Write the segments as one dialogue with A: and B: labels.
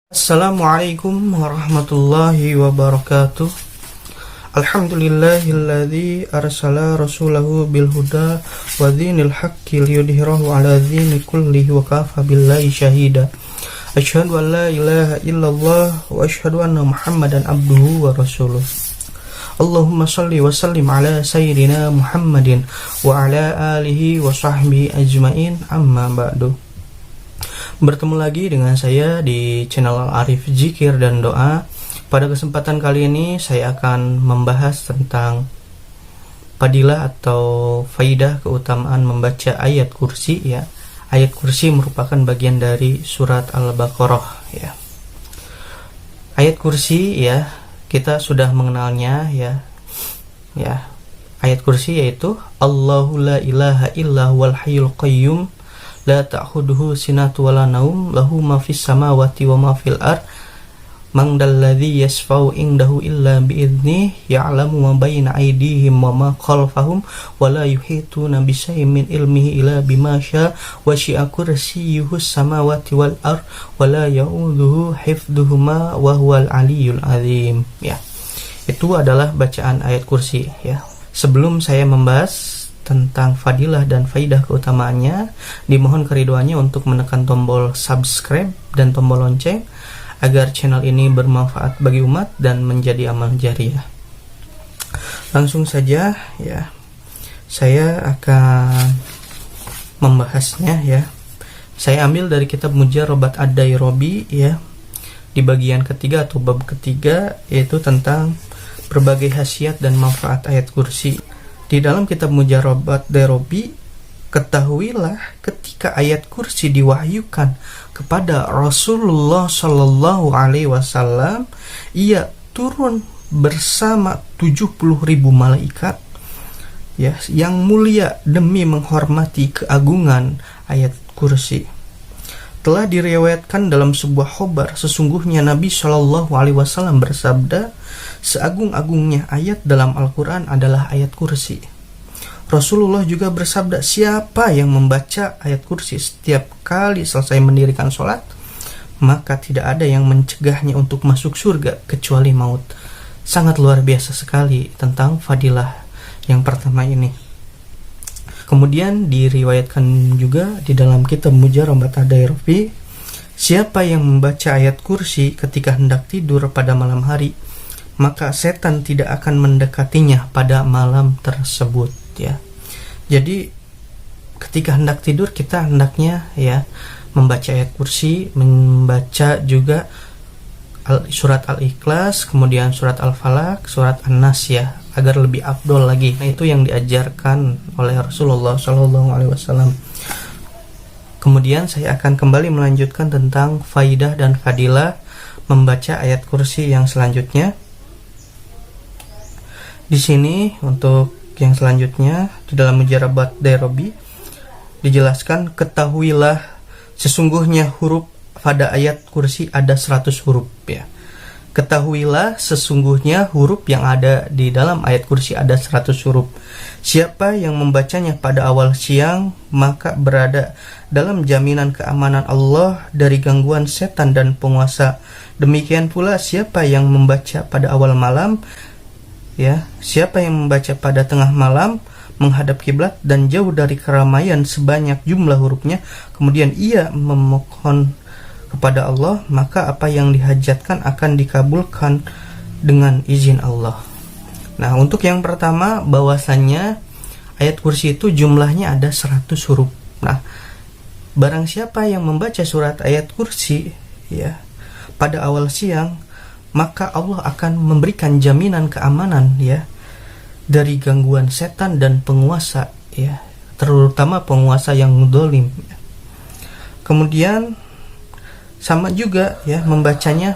A: Assalamualaikum warahmatullahi wabarakatuh. Alhamdulillahilladzi arsala rasulahu bil huda wa dzinil haqqi liyudhhirahu ala dzini kullihi wa kafa billahi syahida. Asyhadu an la ilaha illallah wa asyhadu anna Muhammadan abduhu wa rasuluh. Allahumma shalli wa sallim ala sayyidina Muhammadin wa ala alihi wa sahbihi ajmain, amma ba'du. Bertemu lagi dengan saya di channel Arif Zikir dan Doa. Pada kesempatan kali ini saya akan membahas tentang fadilah atau faidah keutamaan membaca ayat kursi ya. Ayat kursi merupakan bagian dari surat Al-Baqarah ya. Ayat kursi ya, kita sudah mengenalnya ya. Ya. Ayat kursi yaitu Allahu la ilaha illa huwal hayyul qayyum la ta'khuduhu sinatu wala naum lahu ma fis samawati wa ma fil ard man dalladzi yasfa'u indahu illa bi'idznih ya'lamu ma baina aydihim wa ma khalfahum wa la yuhituna bi syai'in min ilmihi illa bima syaa wa syi'a kursiyyuhus samawati wal ard wa la ya'uduhu hifdhuhuma wa huwal aliyyul azim ya. Itu adalah bacaan ayat kursi ya. Sebelum saya membahas tentang fadilah dan faidah keutamaannya, dimohon keriduannya untuk menekan tombol subscribe dan tombol lonceng agar channel ini bermanfaat bagi umat dan menjadi amal jariah. Langsung saja ya, saya akan membahasnya ya. Saya ambil dari kitab Mujarrabat Ad-Dairobi ya, di bagian ketiga atau bab ketiga, yaitu tentang berbagai khasiat dan manfaat ayat kursi. Di dalam kitab Mujarrabat Dairobi, ketahuilah ketika ayat kursi diwahyukan kepada Rasulullah Shallallahu Alaihi Wasallam, ia turun bersama 70.000 malaikat ya, yang mulia demi menghormati keagungan ayat kursi. Telah diriwayatkan dalam sebuah khobar, sesungguhnya Nabi Shallallahu Alaihi Wasallam bersabda, seagung-agungnya ayat dalam Al-Quran adalah ayat kursi. Rasulullah juga bersabda, siapa yang membaca ayat kursi setiap kali selesai mendirikan sholat, maka tidak ada yang mencegahnya untuk masuk surga kecuali maut. Sangat luar biasa sekali tentang fadilah yang pertama ini. Kemudian diriwayatkan juga di dalam kitab Mujarrabat Ad-Dairobi, siapa yang membaca ayat kursi ketika hendak tidur pada malam hari, maka setan tidak akan mendekatinya pada malam tersebut ya. Jadi ketika hendak tidur kita hendaknya ya membaca ayat kursi, membaca juga surat Al-Ikhlas, kemudian surat Al-Falaq, surat An-Nas ya, agar lebih afdol lagi. Nah, itu yang diajarkan oleh Rasulullah SAW. Kemudian saya akan kembali melanjutkan tentang faidah dan fadilah membaca ayat kursi yang selanjutnya. Di sini untuk yang selanjutnya di dalam Mujarrabat Dairobi dijelaskan, ketahuilah sesungguhnya huruf pada ayat kursi ada 100 huruf ya. Ketahuilah sesungguhnya huruf yang ada di dalam ayat kursi ada 100 huruf. Siapa yang membacanya pada awal siang, maka berada dalam jaminan keamanan Allah dari gangguan setan dan penguasa. Demikian pula siapa yang membaca pada awal malam, ya, siapa yang membaca pada tengah malam menghadap kiblat dan jauh dari keramaian sebanyak jumlah hurufnya, kemudian ia memohon kepada Allah, maka apa yang dihajatkan akan dikabulkan dengan izin Allah. Nah, untuk yang pertama, bahwasannya ayat kursi itu jumlahnya ada 100 huruf. Nah, barang siapa yang membaca surat ayat kursi ya pada awal siang, maka Allah akan memberikan jaminan keamanan ya dari gangguan setan dan penguasa ya, terutama penguasa yang zalim. Kemudian sama juga ya membacanya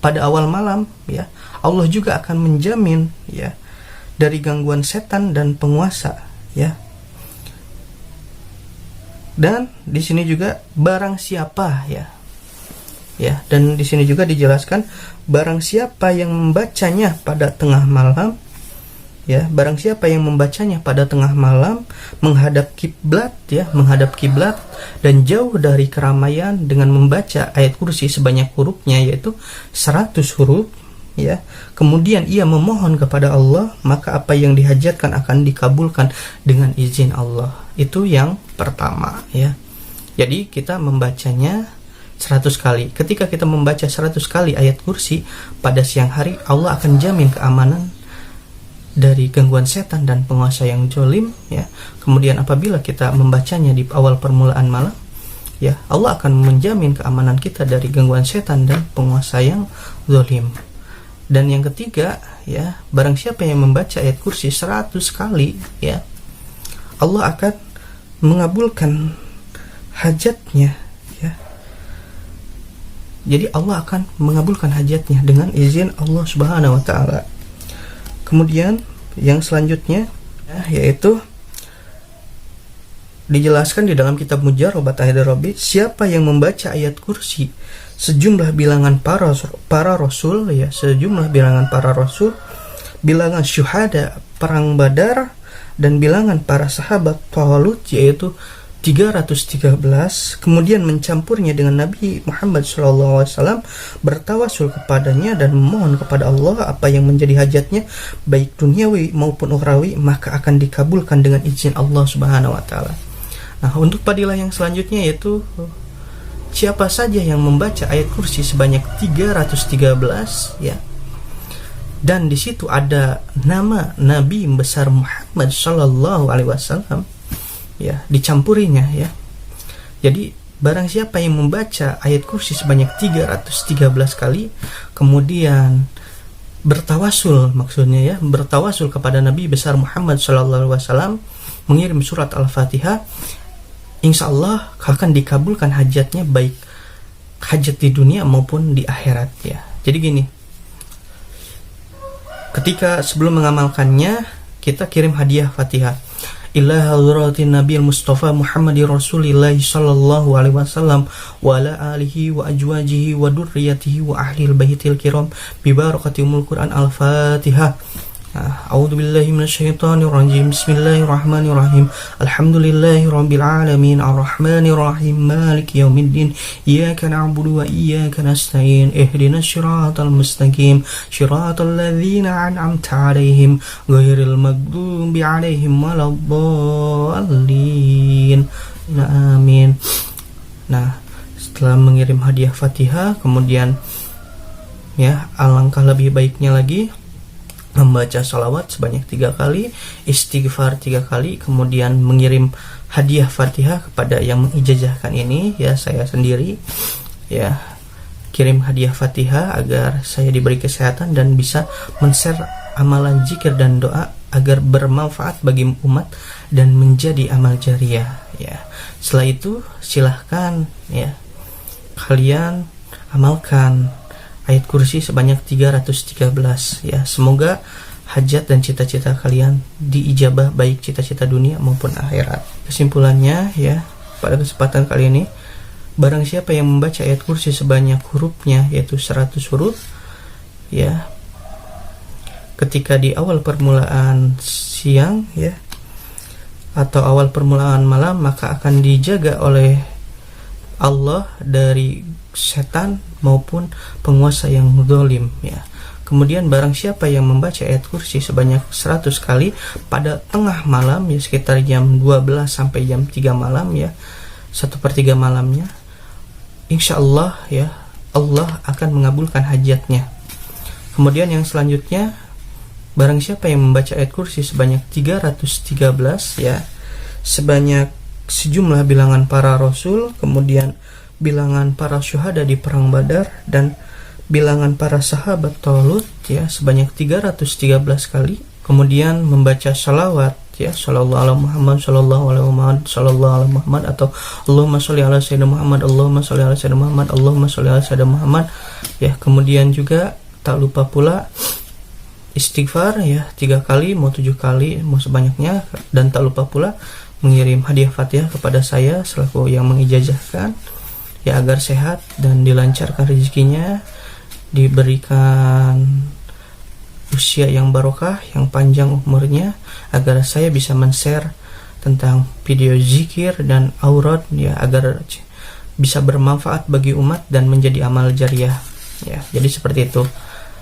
A: pada awal malam ya, Allah juga akan menjamin ya dari gangguan setan dan penguasa ya. Dan di sini juga barang siapa ya, dan di sini juga dijelaskan barang siapa yang membacanya pada tengah malam ya, barang siapa yang membacanya pada tengah malam menghadap kiblat ya, menghadap kiblat dan jauh dari keramaian dengan membaca ayat kursi sebanyak hurufnya yaitu 100 huruf ya, kemudian ia memohon kepada Allah, maka apa yang dihajatkan akan dikabulkan dengan izin Allah. Itu yang pertama ya. Jadi kita membacanya 100 kali. Ketika kita membaca 100 kali ayat kursi pada siang hari, Allah akan jamin keamanan dari gangguan setan dan penguasa yang zalim ya. Kemudian apabila kita membacanya di awal permulaan malam ya, Allah akan menjamin keamanan kita dari gangguan setan dan penguasa yang zalim. Dan yang ketiga ya, barang siapa yang membaca ayat kursi 100 kali ya, Allah akan mengabulkan hajatnya ya. Jadi Allah akan mengabulkan hajatnya dengan izin Allah Subhanahu wa taala. Kemudian yang selanjutnya ya, yaitu dijelaskan di dalam kitab Mujarrabat Haidarabi, siapa yang membaca ayat kursi sejumlah bilangan para rasul ya, sejumlah bilangan para rasul, bilangan syuhada perang Badar dan bilangan para sahabat Talut yaitu 313, kemudian mencampurnya dengan Nabi Muhammad SAW, bertawasul kepadanya dan memohon kepada Allah apa yang menjadi hajatnya baik duniawi maupun ukhrawi, maka akan dikabulkan dengan izin Allah Subhanahu wa taala. Nah, untuk fadilah yang selanjutnya yaitu siapa saja yang membaca ayat kursi sebanyak 313 ya, dan di situ ada nama Nabi besar Muhammad sallallahu alaihi wasallam ya, dicampurinya ya. Jadi barang siapa yang membaca ayat kursi sebanyak 313 kali kemudian bertawasul, maksudnya ya, bertawasul kepada Nabi besar Muhammad sallallahu alaihi wasallam, mengirim surat Al-Fatihah, insya Allah akan dikabulkan hajatnya baik hajat di dunia maupun di akhirat ya. Jadi gini, ketika sebelum mengamalkannya kita kirim hadiah Fatihah ila hadratin Nabil Mustafa Muhammadir Rasulillah sallallahu alaihi wasallam wa ala alihi wa ajwajihi wa durriyatihi wa ahlil baitil kiram bi barakati umul Quran Al-Fatihah. A'udzu billahi minasyaitonir rajim. Bismillahirrahmanirrahim. Alhamdulillahi rabbil alamin arrahmanir rahim maliki yaumiddin iyyaka na'budu wa iyyaka nasta'in ihdinas siratal mustaqim siratal ladzina an'amta 'alaihim ghairil maghdubi 'alaihim waladdallin. Amin. Nah, setelah mengirim hadiah Fatihah, kemudian ya, alangkah lebih baiknya lagi membaca salawat sebanyak 3 kali, istighfar 3 kali, kemudian mengirim hadiah Fatihah kepada yang mengijazahkan ini ya, saya sendiri ya, kirim hadiah Fatihah agar saya diberi kesehatan dan bisa men-share amalan zikir dan doa agar bermanfaat bagi umat dan menjadi amal jariah ya. Setelah itu silahkan ya kalian amalkan ayat kursi sebanyak 313 ya. Semoga hajat dan cita-cita kalian diijabah baik cita-cita dunia maupun akhirat. Kesimpulannya ya, pada kesempatan kali ini barang siapa yang membaca ayat kursi sebanyak hurufnya yaitu 100 huruf ya, ketika di awal permulaan siang ya atau awal permulaan malam, maka akan dijaga oleh Allah dari setan maupun penguasa yang zalim ya. Kemudian barang siapa yang membaca ayat kursi sebanyak 100 kali pada tengah malam ya, sekitar jam 12 sampai jam 3 malam ya, 1/3 malamnya, insya Allah ya, Allah akan mengabulkan hajatnya. Kemudian yang selanjutnya, barang siapa yang membaca ayat kursi sebanyak 313 ya, sebanyak sejumlah bilangan para rasul, kemudian bilangan para syuhada di perang Badar dan bilangan para sahabat Talut ya, sebanyak 313 kali, kemudian membaca salawat ya, sallallahu alaihi Muhammad sallallahu alaihi Muhammad sallallahu alaihi Muhammad atau Allahumma sholli ala sayyidina Muhammad Allahumma sholli ala sayyidina Muhammad Allahumma sholli ala sayyidina Muhammad ya. Kemudian juga tak lupa pula istighfar ya, 3 kali mau 7 kali mau sebanyaknya, dan tak lupa pula mengirim hadiah Fatihah kepada saya selaku yang mengijazahkan ya, agar sehat dan dilancarkan rezekinya, diberikan usia yang barokah, yang panjang umurnya, agar saya bisa men-share tentang video zikir dan aurat ya, agar bisa bermanfaat bagi umat dan menjadi amal jariah ya. Jadi seperti itu.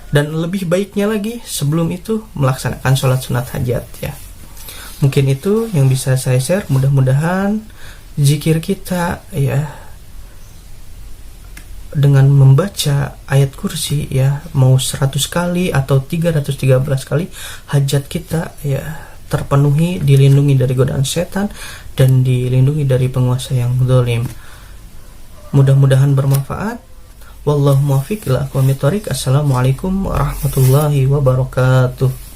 A: Dan lebih baiknya lagi sebelum itu melaksanakan sholat sunat hajat ya. Mungkin itu yang bisa saya share. Mudah-mudahan zikir kita ya, dengan membaca ayat kursi ya, mau 100 kali atau 313 kali, hajat kita ya terpenuhi, dilindungi dari godaan setan dan dilindungi dari penguasa yang zalim. Mudah-mudahan bermanfaat. Wallahu muwaffiq ila aqwamit thoriq. Assalamualaikum warahmatullahi wabarakatuh.